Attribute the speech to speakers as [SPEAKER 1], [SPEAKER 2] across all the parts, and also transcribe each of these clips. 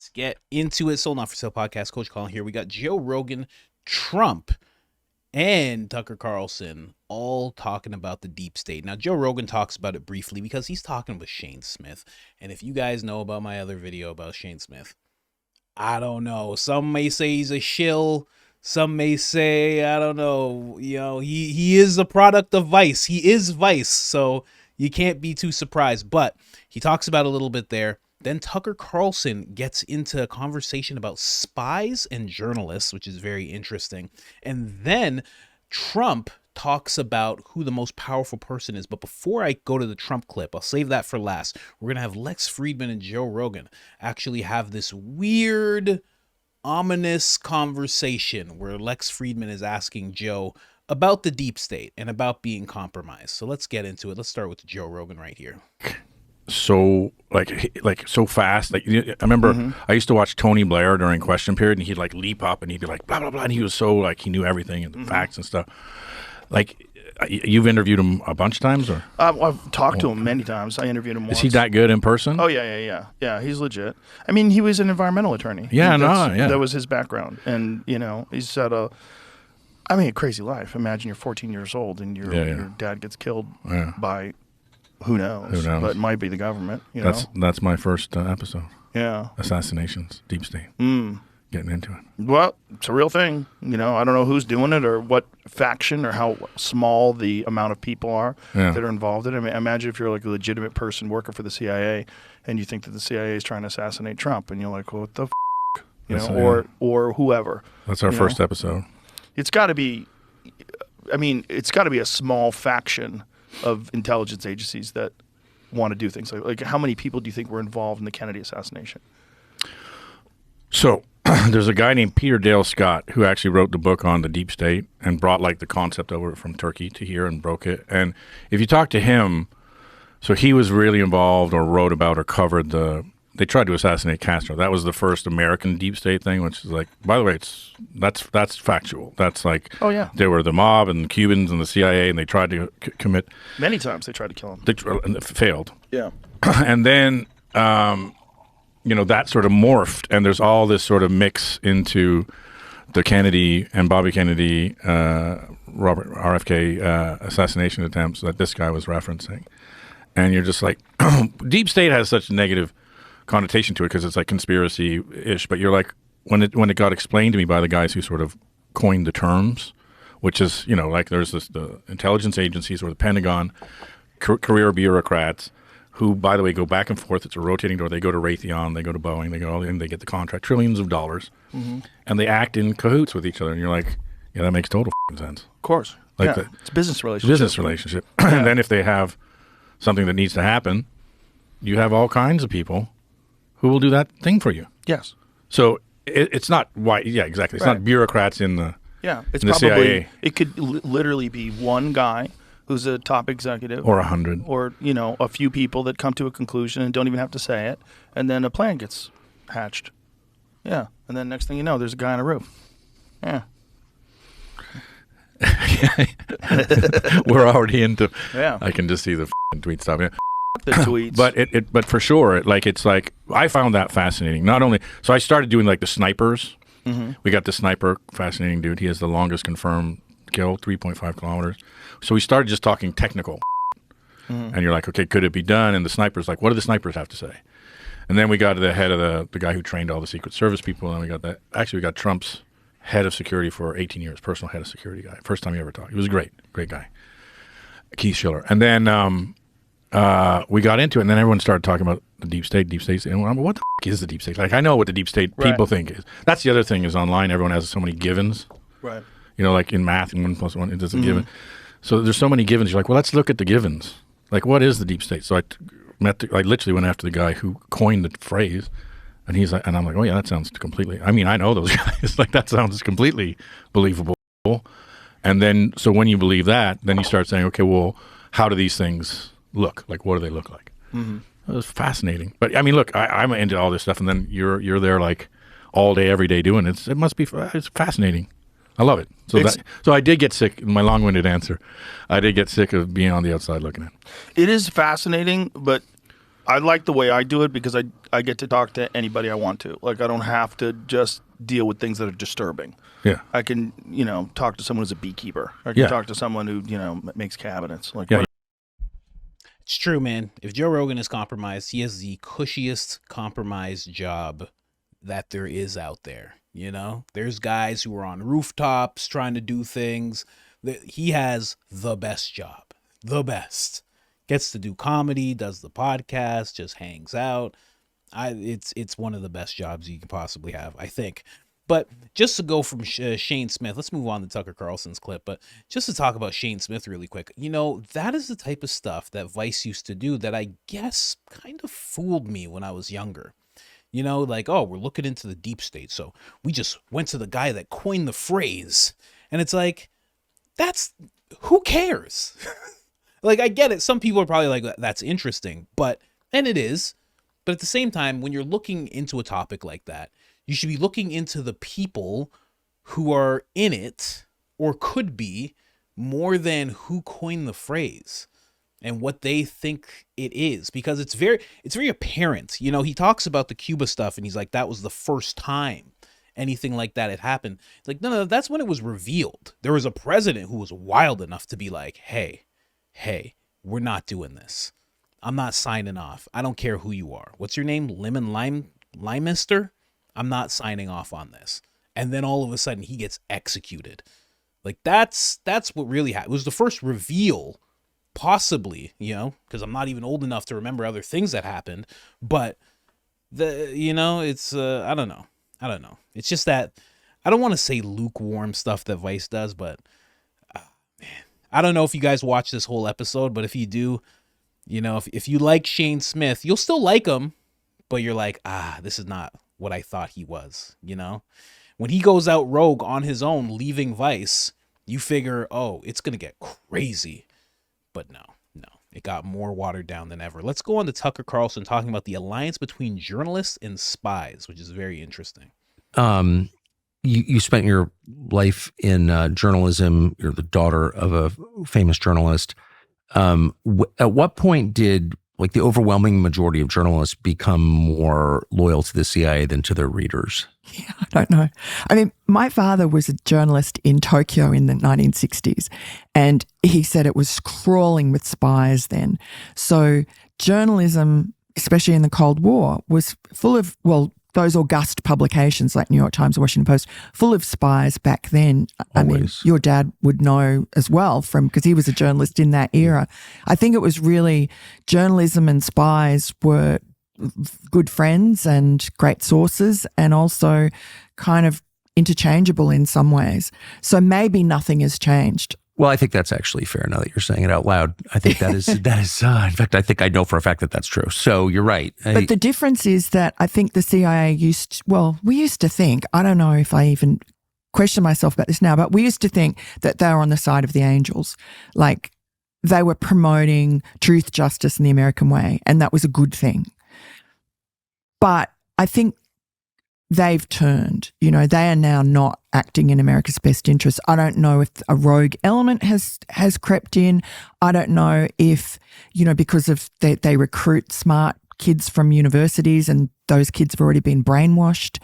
[SPEAKER 1] Let's get into it. Sold Not For Sale podcast. Coach Colin here. We got Joe Rogan, Trump, and Tucker Carlson all talking about the deep state. Now, Joe Rogan talks about it briefly because he's talking with Shane Smith. And if you guys know about my other video about Shane Smith, I don't know. Some may say he's a shill. Some may say, I don't know, he is a product of Vice. He is Vice, so you can't be too surprised. But he talks about it a little bit there. Then Tucker Carlson gets into a conversation about spies and journalists, which is very interesting. And then Trump talks about who the most powerful person is. But before I go to the Trump clip, I'll save that for last. We're going to have Lex Fridman and Joe Rogan actually have this weird, ominous conversation where Lex Fridman is asking Joe about the deep state and about being compromised. So let's get into it. Let's start with Joe Rogan right here.
[SPEAKER 2] So like so fast. Like I remember I used to watch Tony Blair during question period, and he'd like leap up and he'd be like blah blah blah, and he was so like he knew everything and the facts and stuff. Like you've interviewed him a bunch of times, or
[SPEAKER 3] I've talked to him many times. I interviewed him once.
[SPEAKER 2] Is he that good in person?
[SPEAKER 3] Oh yeah. He's legit. I mean, he was an environmental attorney.
[SPEAKER 2] Yeah,
[SPEAKER 3] that was his background, and he's had a crazy life. Imagine you're 14 years old and your dad gets killed by. Who knows? But it might be the government.
[SPEAKER 2] That's my first episode.
[SPEAKER 3] Yeah.
[SPEAKER 2] Assassinations, deep state. Getting into it.
[SPEAKER 3] Well, it's a real thing. I don't know who's doing it or what faction or how small the amount of people are that are involved in it. I mean, imagine if you're like a legitimate person working for the CIA and you think that the CIA is trying to assassinate Trump, and you're like, well, what the or whoever.
[SPEAKER 2] That's our first episode.
[SPEAKER 3] It's got to be. I mean, it's got to be a small faction of intelligence agencies that want to do things like how many people do you think were involved in the Kennedy assassination?
[SPEAKER 2] So there's a guy named Peter Dale Scott who actually wrote the book on the deep state and brought like the concept over from Turkey to here and broke it. And if you talk to him, so he was really involved or wrote about or covered they tried to assassinate Castro. That was the first American deep state thing, which is like, by the way, that's factual. That's like,
[SPEAKER 3] oh yeah,
[SPEAKER 2] they were the mob and the Cubans and the CIA, and they tried to commit.
[SPEAKER 3] Many times they tried to kill him.
[SPEAKER 2] And it failed.
[SPEAKER 3] Yeah. And
[SPEAKER 2] then, that sort of morphed, and there's all this sort of mix into the Kennedy and Bobby Kennedy, Robert RFK assassination attempts that this guy was referencing. And you're just like, deep state has such a negative connotation to it because it's like conspiracy-ish, but you're like, when it got explained to me by the guys who sort of coined the terms, which is, like there's the intelligence agencies or the Pentagon, career bureaucrats who, by the way, go back and forth. It's a rotating door. They go to Raytheon, they go to Boeing, they go all in, they get the contract, trillions of dollars, and they act in cahoots with each other. And you're like, yeah, that makes total sense.
[SPEAKER 3] Of course.
[SPEAKER 2] Like
[SPEAKER 3] it's a business relationship.
[SPEAKER 2] And then if they have something that needs to happen, you have all kinds of people who will do that thing for you.
[SPEAKER 3] Yes.
[SPEAKER 2] So it's not why. Yeah, exactly. It's not bureaucrats in the
[SPEAKER 3] It's
[SPEAKER 2] in the
[SPEAKER 3] probably
[SPEAKER 2] CIA.
[SPEAKER 3] It could literally be one guy who's a top executive,
[SPEAKER 2] or 100,
[SPEAKER 3] or a few people that come to a conclusion and don't even have to say it, and then a plan gets hatched. Yeah, and then next thing you know, there's a guy on a roof. Yeah.
[SPEAKER 2] We're already into.
[SPEAKER 3] Yeah.
[SPEAKER 2] I can just see the tweet stuff. Yeah.
[SPEAKER 3] The tweets.
[SPEAKER 2] But for sure, it's like I found that fascinating. Not only, so I started doing like the snipers. We got the sniper, fascinating dude. He has the longest confirmed kill, 3.5 kilometers. So we started just talking technical. And you're like, okay, could it be done? And the sniper's like, what do the snipers have to say? And then we got to the head of the guy who trained all the Secret Service people. And we got Trump's head of security for 18 years, personal head of security guy. First time he ever talked. He was great guy. Keith Schiller. And then we got into it, and then everyone started talking about the deep state. And I'm like, what the is the deep state? Like, I know what the deep state people think is. That's the other thing is online, everyone has so many givens.
[SPEAKER 3] Right.
[SPEAKER 2] Like in math, 1 + 1, it doesn't given. So there's so many givens. You're like, well, let's look at the givens. Like, what is the deep state? So I literally went after the guy who coined the phrase, and he's like, and I'm like, oh yeah, that sounds completely. I mean, I know those guys. Like, that sounds completely believable. And then, so when you believe that, then you start saying, okay, well, how do these things look? Like, what do they look like? It was fascinating. But I mean, look, I'm into all this stuff, and then you're there like all day, every day doing it. It's fascinating. I love it. So I did get sick. My long-winded answer, I did get sick of being on the outside looking in.
[SPEAKER 3] It is fascinating, but I like the way I do it because I get to talk to anybody I want to. Like, I don't have to just deal with things that are disturbing.
[SPEAKER 2] Yeah.
[SPEAKER 3] I can, talk to someone who's a beekeeper. I can talk to someone who, makes cabinets. Like,
[SPEAKER 2] Yeah.
[SPEAKER 1] It's true, man. If Joe Rogan is compromised, he has the cushiest compromised job that there is out there. There's guys who are on rooftops trying to do things. He has the best job, the best. Gets to do comedy, does the podcast, just hangs out. It's one of the best jobs you can possibly have, I think. But just to go from Shane Smith, let's move on to Tucker Carlson's clip. But just to talk about Shane Smith really quick, that is the type of stuff that Vice used to do that I guess kind of fooled me when I was younger. Like, oh, we're looking into the deep state. So we just went to the guy that coined the phrase. And it's like, who cares? Like, I get it. Some people are probably like, that's interesting. And it is. But at the same time, when you're looking into a topic like that, you should be looking into the people who are in it or could be more than who coined the phrase and what they think it is, because it's very apparent. He talks about the Cuba stuff and he's like, that was the first time anything like that had happened. Like, no, that's when it was revealed. There was a president who was wild enough to be like, hey, we're not doing this. I'm not signing off. I don't care who you are. What's your name? Limester? I'm not signing off on this. And then all of a sudden he gets executed. Like, that's what really happened. It was the first reveal, possibly, because I'm not even old enough to remember other things that happened. But it's I don't know. It's just that I don't want to say lukewarm stuff that Vice does, but man, I don't know if you guys watch this whole episode, but if you do, if you like Shane Smith, you'll still like him, but you're like, this is not what I thought he was. When he goes out rogue on his own, leaving Vice, you figure, oh, it's gonna get crazy. But no, it got more watered down than ever. Let's go on to Tucker Carlson talking about the alliance between journalists and spies, which is very interesting.
[SPEAKER 4] You spent your life in journalism. You're the daughter of a famous journalist. At what point did the overwhelming majority of journalists become more loyal to the CIA than to their readers?
[SPEAKER 5] Yeah, I don't know. I mean, my father was a journalist in Tokyo in the 1960s, and he said it was crawling with spies then. So journalism, especially in the Cold War, was full of, those august publications like New York Times and Washington Post, full of spies back then.
[SPEAKER 4] Always.
[SPEAKER 5] I mean, your dad would know as well because he was a journalist in that era. I think it was really journalism and spies were good friends and great sources, and also kind of interchangeable in some ways. So maybe nothing has changed.
[SPEAKER 4] Well, I think that's actually fair now that you're saying it out loud. I think that is, in fact, I think I know for a fact that that's true. So you're right.
[SPEAKER 5] But the difference is that I think the CIA we used to think, I don't know if I even question myself about this now, but we used to think that they were on the side of the angels. Like, they were promoting truth, justice, and the American way, and that was a good thing. But I think they've turned. They are now not acting in America's best interest. I don't know if a rogue element has crept in. I don't know if, because of they recruit smart kids from universities and those kids have already been brainwashed.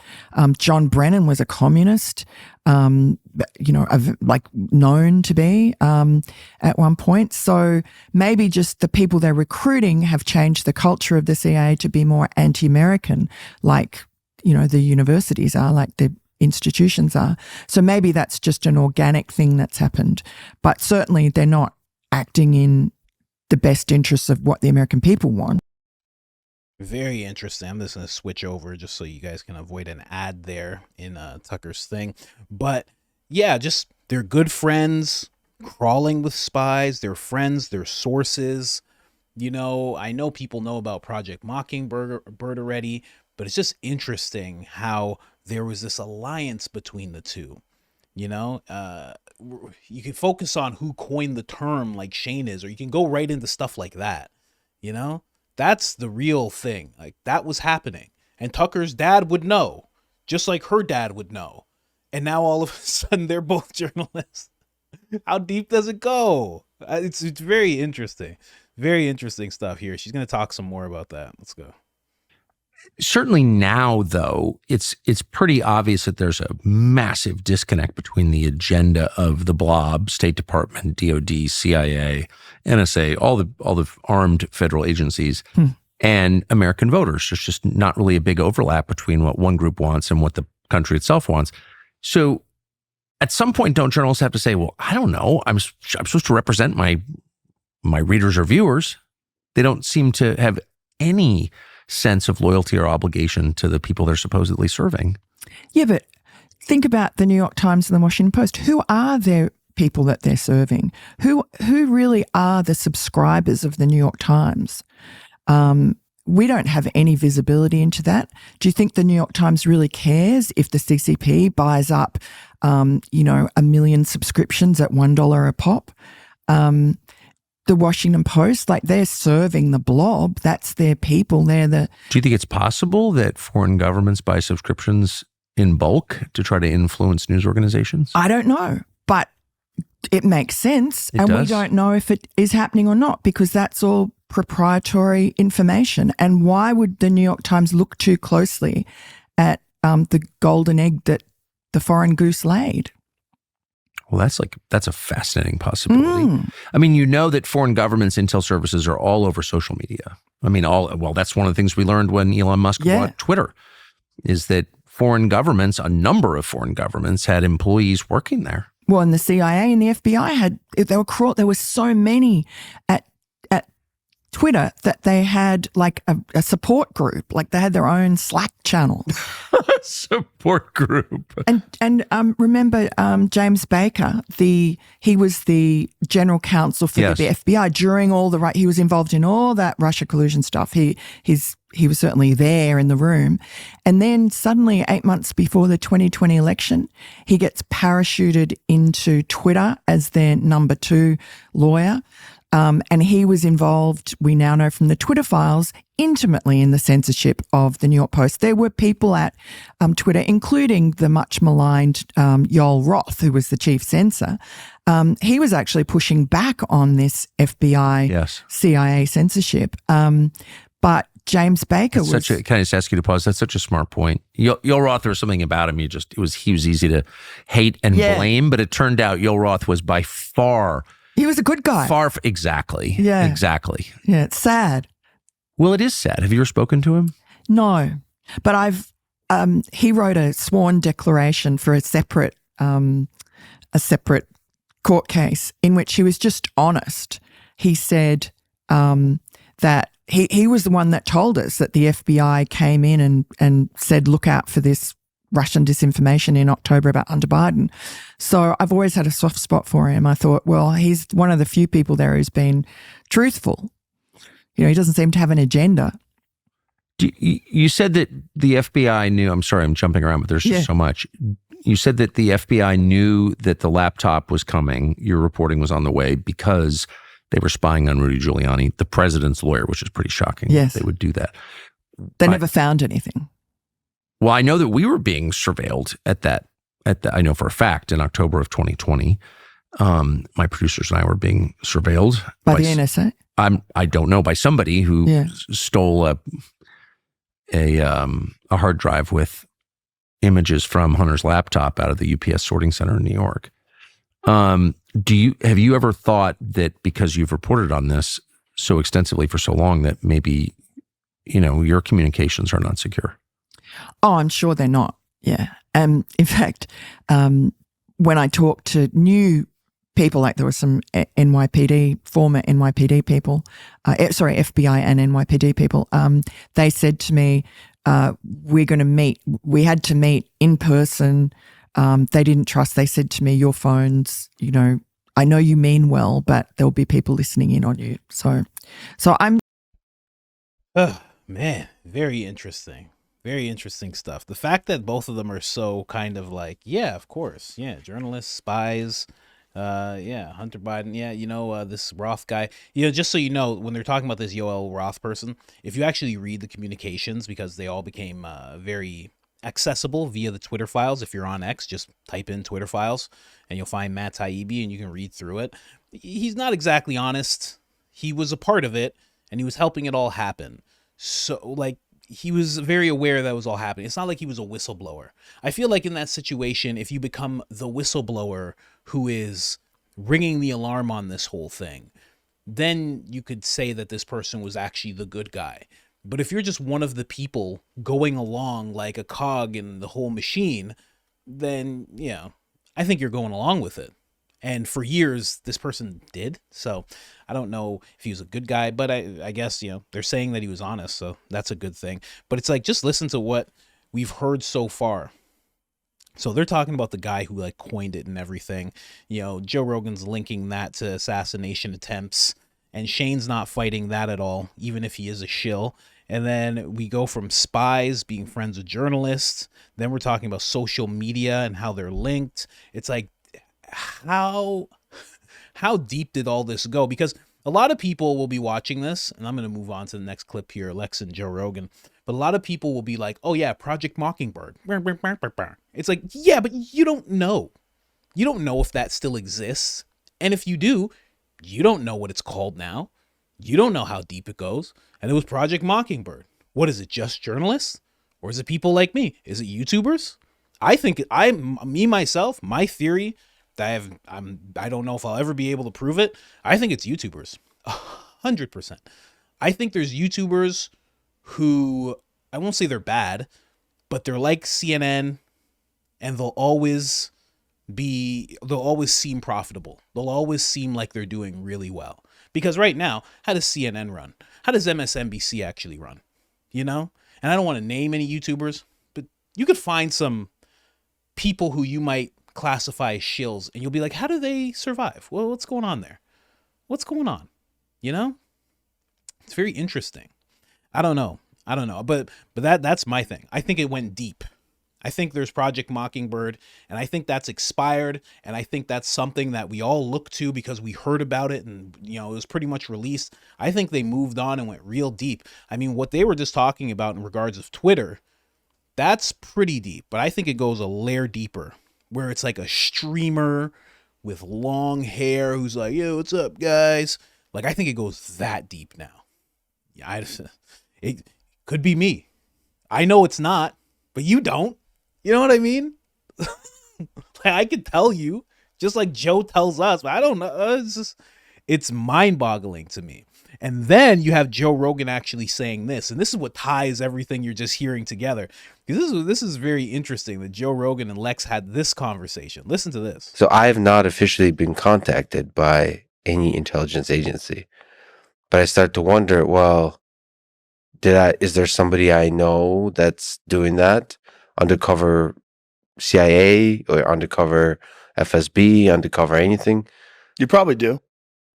[SPEAKER 5] John Brennan was a communist, known to be at one point. So maybe just the people they're recruiting have changed the culture of the CIA to be more anti-American, like the universities are, like the institutions are. So maybe that's just an organic thing that's happened. But certainly they're not acting in the best interests of what the American people want.
[SPEAKER 1] Very interesting. I'm just going to switch over just so you guys can avoid an ad there in Tucker's thing. But yeah, just they're good friends, crawling with spies. They're friends, they're sources. I know people know about Project Mockingbird already, but it's just interesting how there was this alliance between the two. You can focus on who coined the term like Shane is, or you can go right into stuff like that. That's the real thing. Like, that was happening. And Tucker's dad would know, just like her dad would know. And now all of a sudden they're both journalists. How deep does it go? It's very interesting. Very interesting stuff here. She's going to talk some more about that. Let's go.
[SPEAKER 4] Certainly now, though, it's pretty obvious that there's a massive disconnect between the agenda of the blob, State Department, DOD, CIA, NSA, all the armed federal agencies, and American voters. There's just not really a big overlap between what one group wants and what the country itself wants. So at some point, don't journalists have to say, well, I don't know, I'm supposed to represent my readers or viewers? They don't seem to have any sense of loyalty or obligation to the people they're supposedly serving.
[SPEAKER 5] Yeah, but think about the New York Times and the Washington Post. Who are their people that they're serving? Who really are the subscribers of the New York Times? We don't have any visibility into that. Do you think the New York Times really cares if the CCP buys up, 1 million subscriptions at $1 a pop? The Washington Post, like they're serving the blob. That's their people. Do
[SPEAKER 4] you think it's possible that foreign governments buy subscriptions in bulk to try to influence news organizations?
[SPEAKER 5] I don't know, but it makes sense.
[SPEAKER 4] It does.
[SPEAKER 5] We don't know if it is happening or not because that's all proprietary information. And why would the New York Times look too closely at the golden egg that the foreign goose laid?
[SPEAKER 4] Well, that's a fascinating possibility. I mean, that foreign governments' intel services are all over social media. I mean, that's one of the things we learned when Elon Musk bought Twitter, is that a number of foreign governments had employees working there.
[SPEAKER 5] Well, and the CIA and the FBI there were so many at Twitter that they had like a support group, like they had their own Slack channel.
[SPEAKER 4] Support group.
[SPEAKER 5] And remember James Baker, he was the general counsel for the FBI during he was involved in all that Russia collusion stuff. He was certainly there in the room. And then suddenly 8 months before the 2020 election, he gets parachuted into Twitter as their number 2 lawyer. And he was involved, we now know from the Twitter files, intimately in the censorship of the New York Post. There were people at Twitter, including the much maligned Yoel Roth, who was the chief censor. He was actually pushing back on this FBI, CIA censorship. But James Baker
[SPEAKER 4] can I just ask you to pause? That's such a smart point. Yoel Roth, there was something about him. He was easy to hate and blame, but it turned out Yoel Roth was by far.
[SPEAKER 5] He was a good guy.
[SPEAKER 4] Exactly.
[SPEAKER 5] Yeah.
[SPEAKER 4] Exactly.
[SPEAKER 5] Yeah, it's sad.
[SPEAKER 4] Well, it is sad. Have you ever spoken to him?
[SPEAKER 5] No, but he wrote a sworn declaration for a separate court case in which he was just honest. He said that he was the one that told us that the FBI came in and said, look out for this Russian disinformation in October about Hunter Biden. So I've always had a soft spot for him. I thought, well, he's one of the few people there who's been truthful. He doesn't seem to have an agenda.
[SPEAKER 4] You said that the FBI knew, I'm sorry, I'm jumping around, but there's just so much. You said that the FBI knew that the laptop was coming, your reporting was on the way, because they were spying on Rudy Giuliani, the president's lawyer, which is pretty shocking.
[SPEAKER 5] Yes.
[SPEAKER 4] They would do that.
[SPEAKER 5] They never found anything.
[SPEAKER 4] Well, I know that we were being surveilled I know for a fact in October of 2020, my producers and I were being surveilled.
[SPEAKER 5] By the NSA?
[SPEAKER 4] I don't know, by somebody who stole a hard drive with images from Hunter's laptop out of the UPS sorting center in New York. Have you ever thought that because you've reported on this so extensively for so long that maybe, your communications are not secure?
[SPEAKER 5] Oh, I'm sure they're not. Yeah. In fact, when I talked to new people, like there were some former NYPD people, FBI and NYPD people, they said to me, we're going to meet. We had to meet in person. They didn't trust. They said to me, your phones, I know you mean well, but there'll be people listening in on you. So I'm.
[SPEAKER 1] Oh, man, very interesting. Very interesting stuff. The fact that both of them are so kind of like, yeah, of course. Yeah, journalists, spies. Hunter Biden. Yeah, this Roth guy. Just so you know, when they're talking about this Yoel Roth person, if you actually read the communications, because they all became very accessible via the Twitter files. If you're on X, just type in Twitter files and you'll find Matt Taibbi and you can read through it. He's not exactly honest. he was a part of it and he was helping it all happen. So like he was very aware that was all happening. It's not like he was a whistleblower. I feel like in that situation, if you become the whistleblower who is ringing the alarm on this whole thing, then you could say that this person was actually the good guy. But if you're just one of the people going along like a cog in the whole machine, then, yeah, I think you're going along with it. And for years, this person did. So I don't know if he was a good guy, but I guess, they're saying that he was honest. So that's a good thing. But it's like, just listen to what we've heard so far. So they're talking about the guy who like coined it and everything. Joe Rogan's linking that to assassination attempts, and Shane's not fighting that at all, even if he is a shill. And then we go from spies being friends with journalists. Then we're talking about social media and how they're linked. It's like, how deep did all this go? Because a lot of people will be watching this, and I'm going to move on to the next clip here, Lex and Joe Rogan. But a lot of people will be like, oh yeah, Project Mockingbird. It's like, yeah, but you don't know. You don't know if that still exists. And if you do, you don't know what it's called now. You don't know how deep it goes. And it was Project Mockingbird. What is it, just journalists? Or is it people like me? Is it YouTubers? I think myself, my theory, I don't know if I'll ever be able to prove it. I think it's YouTubers, 100%. I think there's YouTubers who, I won't say they're bad, but they're like CNN, and they'll always seem profitable. They'll always seem like they're doing really well. Because right now, how does CNN run? How does MSNBC actually run? And I don't want to name any YouTubers, but you could find some people who you might classify as shills, and you'll be like, how do they survive? Well, what's going on there? What's going on? It's very interesting. I don't know, but that's my thing. I think it went deep. I think there's Project Mockingbird, and I think that's expired, and I think that's something that we all look to because we heard about it, and it was pretty much released. I think they moved on and went real deep. I mean, what they were just talking about in regards of Twitter, that's pretty deep, but I think it goes a layer deeper, where it's like a streamer with long hair who's like, yo, what's up, guys? Like, I think it goes that deep now. Yeah, it could be me. I know it's not, but you don't. You know what I mean? I could tell you, just like Joe tells us, but I don't know. It's mind-boggling to me. And then you have Joe Rogan actually saying this, and this is what ties everything you're just hearing together. Because this is very interesting that Joe Rogan and Lex had this conversation. Listen to this.
[SPEAKER 6] So I have not officially been contacted by any intelligence agency, but I start to wonder, well, is there somebody I know that's doing that? Undercover CIA or undercover FSB, undercover anything?
[SPEAKER 3] You probably do.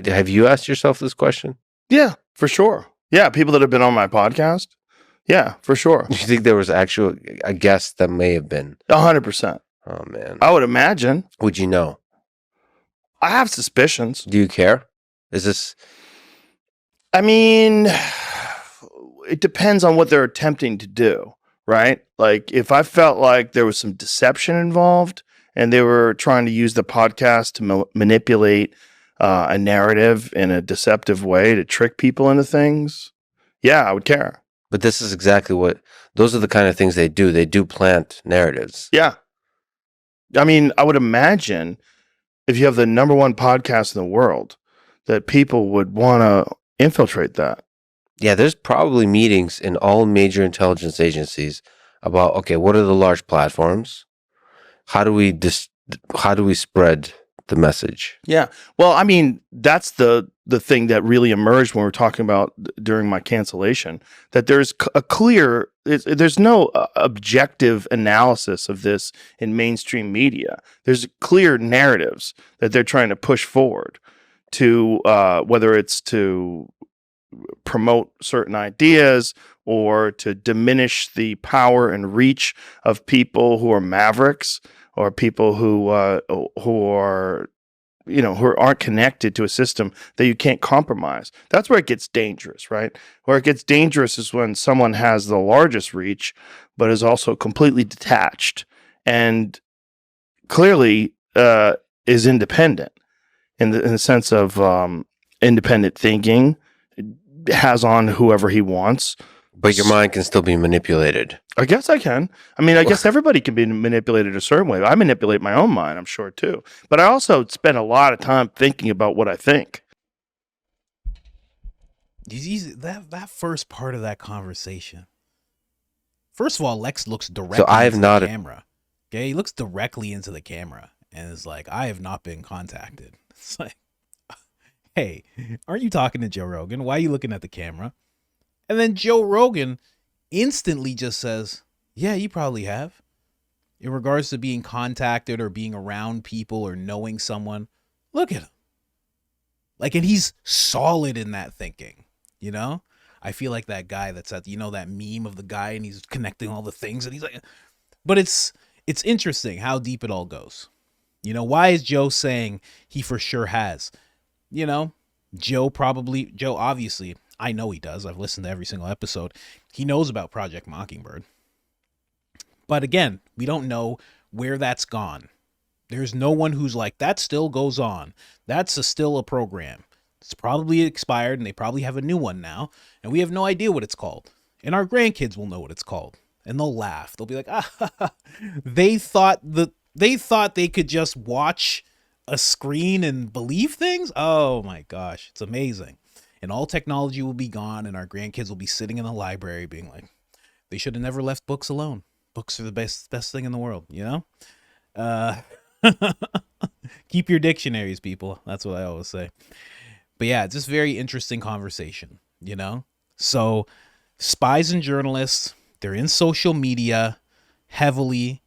[SPEAKER 6] Have you asked yourself this question?
[SPEAKER 3] Yeah, for sure. Yeah, people that have been on my podcast. Yeah, for sure.
[SPEAKER 6] You think there was a guest that may have been?
[SPEAKER 3] 100%.
[SPEAKER 6] Oh, man.
[SPEAKER 3] I would imagine.
[SPEAKER 6] Would you know?
[SPEAKER 3] I have suspicions.
[SPEAKER 6] Do you care? Is this...
[SPEAKER 3] I mean, it depends on what they're attempting to do, right? Like, if I felt like there was some deception involved and they were trying to use the podcast to manipulate a narrative in a deceptive way to trick people into things, yeah, I would care.
[SPEAKER 6] But this is exactly those are the kind of things they do. They do plant narratives.
[SPEAKER 3] Yeah. I mean, I would imagine if you have the number one podcast in the world, that people would want to infiltrate that.
[SPEAKER 6] Yeah, there's probably meetings in all major intelligence agencies about, okay, what are the large platforms? How do we spread the message?
[SPEAKER 3] Yeah. Well, I mean, that's the thing that really emerged when we were talking about during my cancellation, that there's there's no objective analysis of this in mainstream media. There's clear narratives that they're trying to push forward to, whether it's to promote certain ideas or to diminish the power and reach of people who are mavericks, or people who aren't connected to a system that you can't compromise. That's where it gets dangerous, right? Where it gets dangerous is when someone has the largest reach, but is also completely detached and clearly is independent in the sense of independent thinking, has on whoever he wants.
[SPEAKER 6] But your mind can still be manipulated.
[SPEAKER 3] I guess I can. I mean, I guess everybody can be manipulated a certain way. I manipulate my own mind, I'm sure, too. But I also spend a lot of time thinking about what I think.
[SPEAKER 1] That first part of that conversation. First of all, Lex looks directly into the camera. Okay, he looks directly into the camera and is like, I have not been contacted. It's like, hey, aren't you talking to Joe Rogan? Why are you looking at the camera? And then Joe Rogan instantly just says, yeah, you probably have. In regards to being contacted or being around people or knowing someone, look at him. Like, and he's solid in that thinking, you know? I feel like that guy that's at, that meme of the guy and he's connecting all the things and he's like, but it's interesting how deep it all goes. Why is Joe saying he for sure has? Joe obviously, I know he does. I've listened to every single episode. He knows about Project Mockingbird. But again, we don't know where that's gone. There's no one who's like, that still goes on. That's still a program. It's probably expired and they probably have a new one now. And we have no idea what it's called. And our grandkids will know what it's called. And they'll laugh. They'll be like, they thought they could just watch a screen and believe things? Oh my gosh, it's amazing. And all technology will be gone and our grandkids will be sitting in the library being like, they should have never left books alone. Books are the best thing in the world, Keep your dictionaries, people. That's what I always say. But yeah, it's just very interesting conversation, So spies and journalists, they're in social media heavily,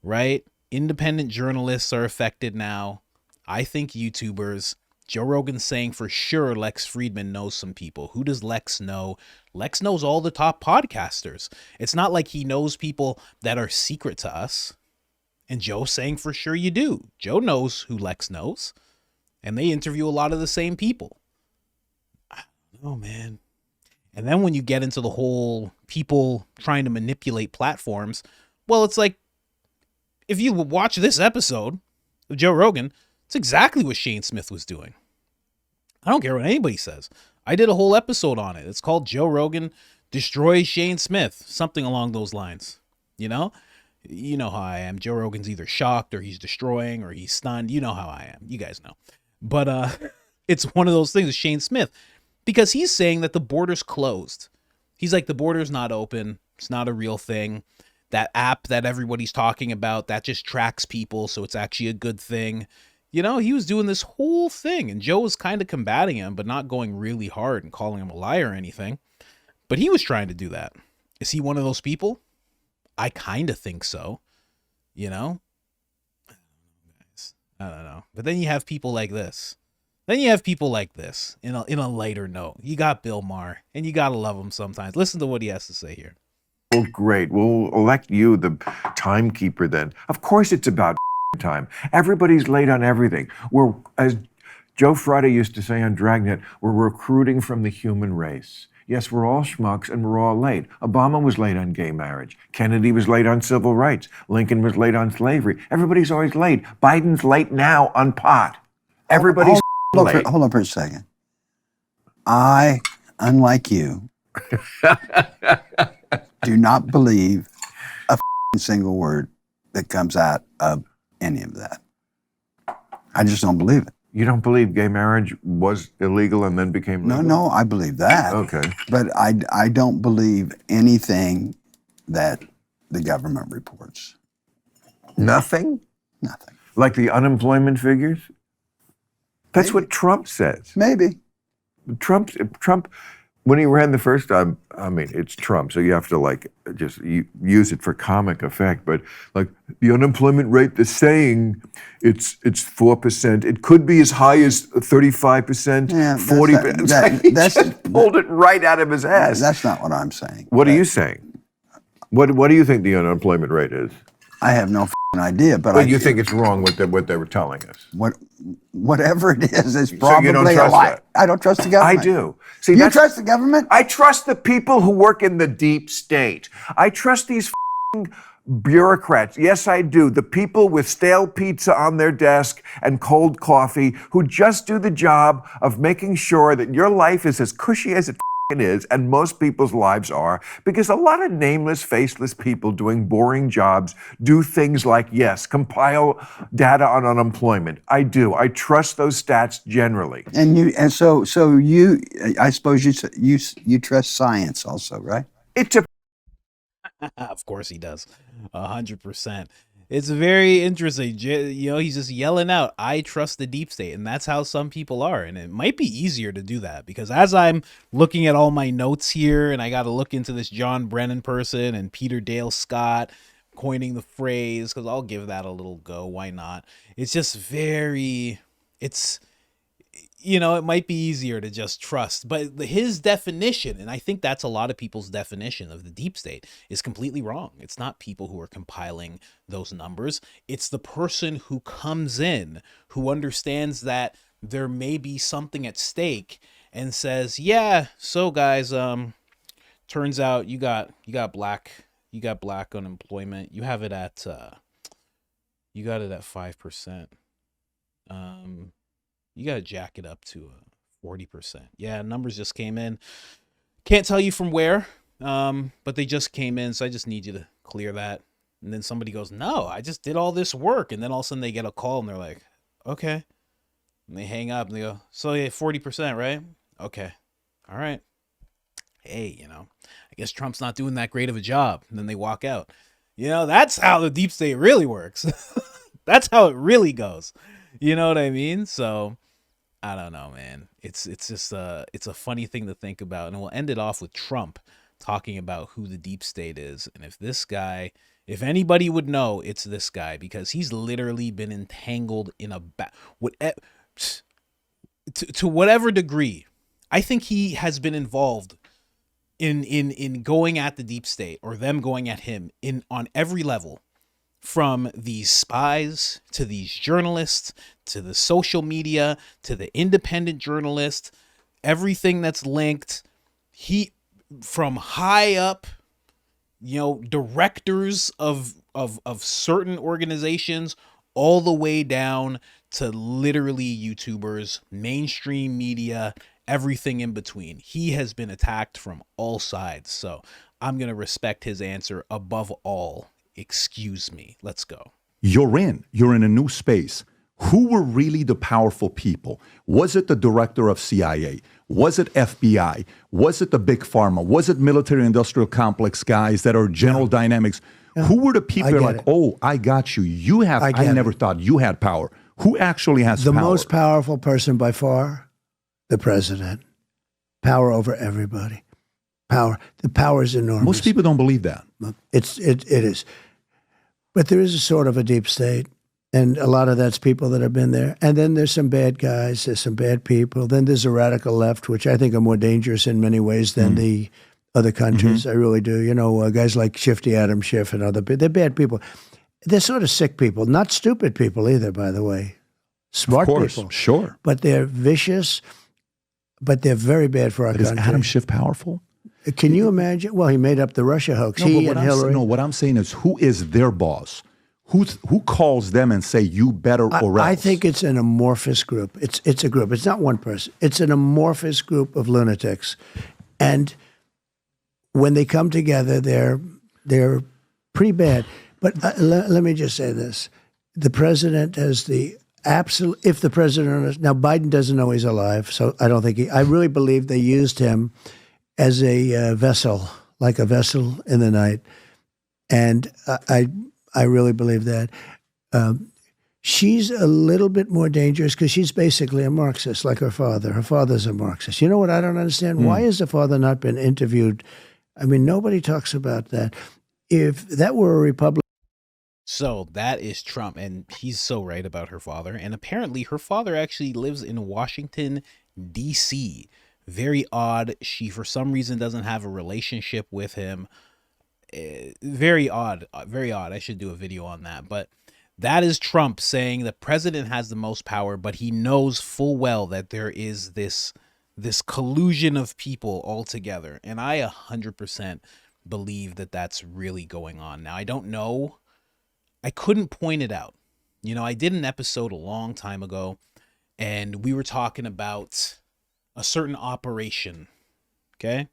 [SPEAKER 1] right? Independent journalists are affected now. I think YouTubers. Joe Rogan's saying for sure Lex Fridman knows some people. Who does Lex know? Lex knows all the top podcasters. It's not like he knows people that are secret to us. And Joe's saying for sure you do. Joe knows who Lex knows. And they interview a lot of the same people. I don't know, man. And then when you get into the whole people trying to manipulate platforms, well, it's like, if you watch this episode of Joe Rogan, it's exactly what Shane Smith was doing. I don't care what anybody says. I did a whole episode on it. It's called Joe Rogan Destroys Shane Smith. Something along those lines. You know how I am. Joe Rogan's either shocked or he's destroying or he's stunned. You know how I am. You guys know. But it's one of those things with Shane Smith because he's saying that the border's closed. He's like, the border's not open. It's not a real thing. That app that everybody's talking about, that just tracks people. So it's actually a good thing. He was doing this whole thing and Joe was kind of combating him, but not going really hard and calling him a liar or anything. But he was trying to do that. Is he one of those people? I kind of think so. I don't know. But then you have people like this. In a lighter note. You got Bill Maher and you got to love him sometimes. Listen to what he has to say here.
[SPEAKER 7] Well, great. We'll elect you the timekeeper then. Of course it's about time. Everybody's late on everything. We're, as Joe Friday used to say on Dragnet, we're recruiting from the human race. Yes, we're all schmucks and we're all late. Obama was late on gay marriage. Kennedy was late on civil rights. Lincoln was late on slavery. Everybody's always late. Biden's late now on pot. Everybody's late.
[SPEAKER 8] Hold on for a second. I, unlike you, do not believe a single word that comes out of any of that. I just don't believe it.
[SPEAKER 7] You don't believe gay marriage was illegal and then became legal?
[SPEAKER 8] No, I believe that.
[SPEAKER 7] Okay.
[SPEAKER 8] But I don't believe anything that the government reports.
[SPEAKER 7] Nothing?
[SPEAKER 8] Nothing.
[SPEAKER 7] Like the unemployment figures? That's what Trump says.
[SPEAKER 8] Maybe.
[SPEAKER 7] Trump, when he ran the first time, I mean, it's Trump, so you have to just use it for comic effect. But the unemployment rate, they're saying it's 4%. It could be as high as 35%, 40%. That's pulled it right out of his ass.
[SPEAKER 8] That's not what I'm saying.
[SPEAKER 7] What are you saying? What do you think the unemployment rate is?
[SPEAKER 8] I have no idea, but
[SPEAKER 7] you think it's wrong what they were telling us?
[SPEAKER 8] Whatever it is, it's probably
[SPEAKER 7] you don't trust
[SPEAKER 8] a lie.
[SPEAKER 7] that?
[SPEAKER 8] I don't trust the government.
[SPEAKER 7] I do. See,
[SPEAKER 8] you trust the government?
[SPEAKER 7] I trust the people who work in the deep state. I trust these bureaucrats. Yes, I do. The people with stale pizza on their desk and cold coffee who just do the job of making sure that your life is as cushy as it is, and most people's lives are, because a lot of nameless, faceless people doing boring jobs do things like, yes, compile data on unemployment. I do. I trust those stats generally.
[SPEAKER 8] And so you, I suppose you trust science also, right?
[SPEAKER 7] It's a
[SPEAKER 1] Of course he does. 100%. It's very interesting. You know, he's just yelling out, I trust the deep state. And that's how some people are. And it might be easier to do that because as I'm looking at all my notes here and I got to look into this John Brennan person and Peter Dale Scott coining the phrase, because I'll give that a little go. Why not? It's just you know, it might be easier to just trust, but his definition, and I think that's a lot of people's definition of the deep state, is completely wrong. It's not people who are compiling those numbers. It's the person who comes in, who understands that there may be something at stake and says, yeah, so guys, turns out you got black unemployment. You have it at, you got it at 5%. You got to jack it up to 40%. Yeah, numbers just came in. Can't tell you from where, but they just came in, so I just need you to clear that. And then somebody goes, no, I just did all this work. And then all of a sudden they get a call and they're like, okay. And they hang up and they go, so yeah, 40%, right? Okay. All right. Hey, you know, I guess Trump's not doing that great of a job. And then they walk out. You know, that's how the deep state really works. That's how it really goes. You know what I mean? So I don't know, man. It's just it's a funny thing to think about, and we'll end it off with Trump talking about who the deep state is, and if anybody would know, it's this guy because he's literally been entangled in to whatever degree. I think he has been involved in going at the deep state or them going at him on every level. From these spies to these journalists to the social media to the independent journalist, everything that's linked, from high up, you know, directors of certain organizations all the way down to literally YouTubers, mainstream media, everything in between. He has been attacked from all sides. So I'm going to respect his answer above all. Excuse me. Let's go.
[SPEAKER 9] You're in a new space. Who were really the powerful people? Was it the director of CIA? Was it FBI? Was it the big pharma? Was it military industrial complex guys that are General Dynamics? Yeah. Who were the people that are like, oh, I got you. You have, I never thought you had power. Who actually has
[SPEAKER 10] the
[SPEAKER 9] power?
[SPEAKER 10] The most powerful person by far, the president. Power over everybody. Power. The power is enormous.
[SPEAKER 9] Most people don't believe that.
[SPEAKER 10] It is. But there is a sort of a deep state, and a lot of that's people that have been there. And then there's some bad guys, there's some bad people. Then there's a radical left, which I think are more dangerous in many ways than the other countries. I really do. You know, guys like Shifty Adam Schiff and they're bad people. They're sort of sick people, not stupid people either, by the way. Smart people.
[SPEAKER 9] Sure.
[SPEAKER 10] But they're vicious, but they're very bad for our country.
[SPEAKER 9] Is Adam Schiff powerful?
[SPEAKER 10] Can you imagine? Well, he made up the Russia hoax. He and Hillary.
[SPEAKER 9] What I'm saying is, who is their boss? Who calls them and say, you better or else?
[SPEAKER 10] I think it's an amorphous group. It's a group. It's not one person. It's an amorphous group of lunatics. And when they come together, they're pretty bad. But let me just say this. The president has the absolute, if the president, now Biden doesn't know he's alive, so I don't think I really believe they used him as a vessel, like a vessel in the night. And I really believe that. She's a little bit more dangerous because she's basically a Marxist, like her father. Her father's a Marxist. You know what I don't understand? Why has the father not been interviewed? I mean, nobody talks about that. If that were a Republican.
[SPEAKER 1] So that is Trump, and he's so right about her father. And apparently her father actually lives in Washington, D.C., very odd. She, for some reason, doesn't have a relationship with him. Very odd. Very odd. I should do a video on that. But that is Trump saying the president has the most power, but he knows full well that there is this collusion of people all together. And I 100% believe that that's really going on. Now, I don't know. I couldn't point it out. You know, I did an episode a long time ago, and we were talking about a certain operation Okay.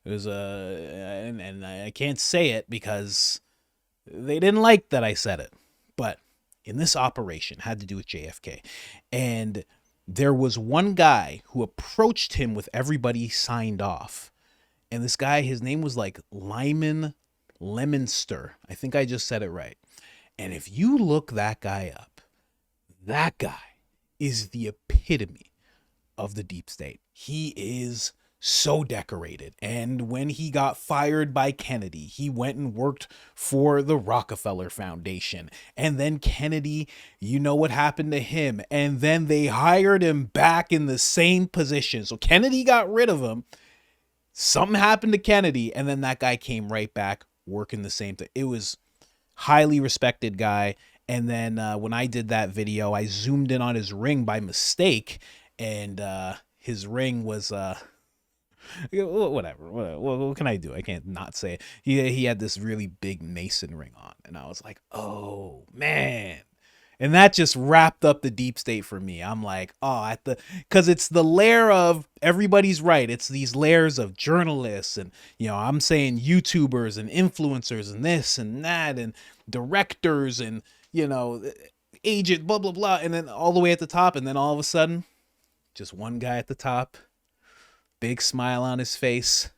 [SPEAKER 1] It was and I can't say it because they didn't like that I said it. But in this operation, had to do with JFK. And there was one guy who approached him with everybody signed off. And this guy, his name was like Lyman Lemonster. I think I just said it right. And if you look that guy up, that guy is the epitome of the deep state. He is so decorated. And when he got fired by Kennedy, he went and worked for the Rockefeller Foundation. And then Kennedy, you know what happened to him. And then they hired him back in the same position. So Kennedy got rid of him. Something happened to Kennedy. And then that guy came right back working the same thing. It was highly respected guy. And then when I did that video, I zoomed in on his ring by mistake. And his ring was... whatever. What can I do? I can't not say it. He had this really big Mason ring on, and I was like, oh man. And that just wrapped up the deep state for me. I'm like, because it's the layer of everybody's right. It's these layers of journalists and, I'm saying YouTubers and influencers and this and that and directors and, agent, blah, blah, blah. And then all the way at the top. And then all of a sudden, just one guy at the top. Big smile on his face.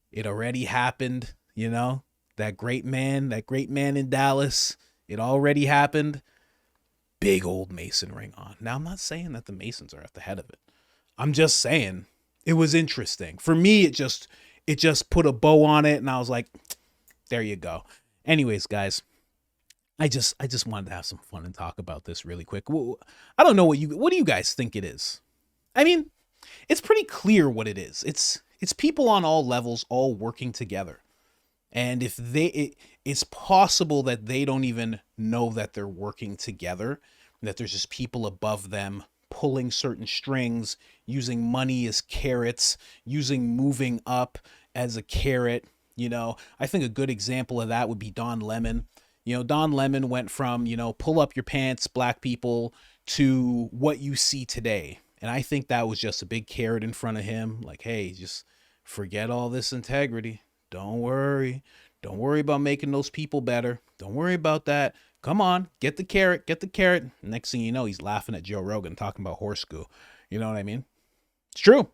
[SPEAKER 1] It already happened, that great man in Dallas. It already happened. Big old Mason ring on. Now, I'm not saying that the Masons are at the head of it. I'm just saying it was interesting. For me, it just put a bow on it, and I was like, there you go. Anyways, guys, I just wanted to have some fun and talk about this really quick. I don't know what do you guys think it is? I mean, it's pretty clear what it is. It's people on all levels all working together. And if it's possible that they don't even know that they're working together, that there's just people above them pulling certain strings, using money as carrots, using moving up as a carrot. I think a good example of that would be Don Lemon. Don Lemon went from, pull up your pants, black people, to what you see today. And I think that was just a big carrot in front of him. Like, hey, just forget all this integrity. Don't worry. Don't worry about making those people better. Don't worry about that. Come on, get the carrot, get the carrot. Next thing you know, he's laughing at Joe Rogan talking about horse goo. You know what I mean? It's true.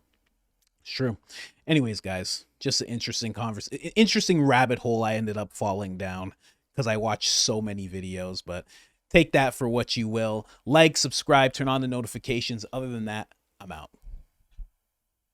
[SPEAKER 1] It's true. Anyways, guys, just an interesting rabbit hole I ended up falling down because I watched so many videos, but take that for what you will. Like, subscribe, turn on the notifications. Other than that, I'm out.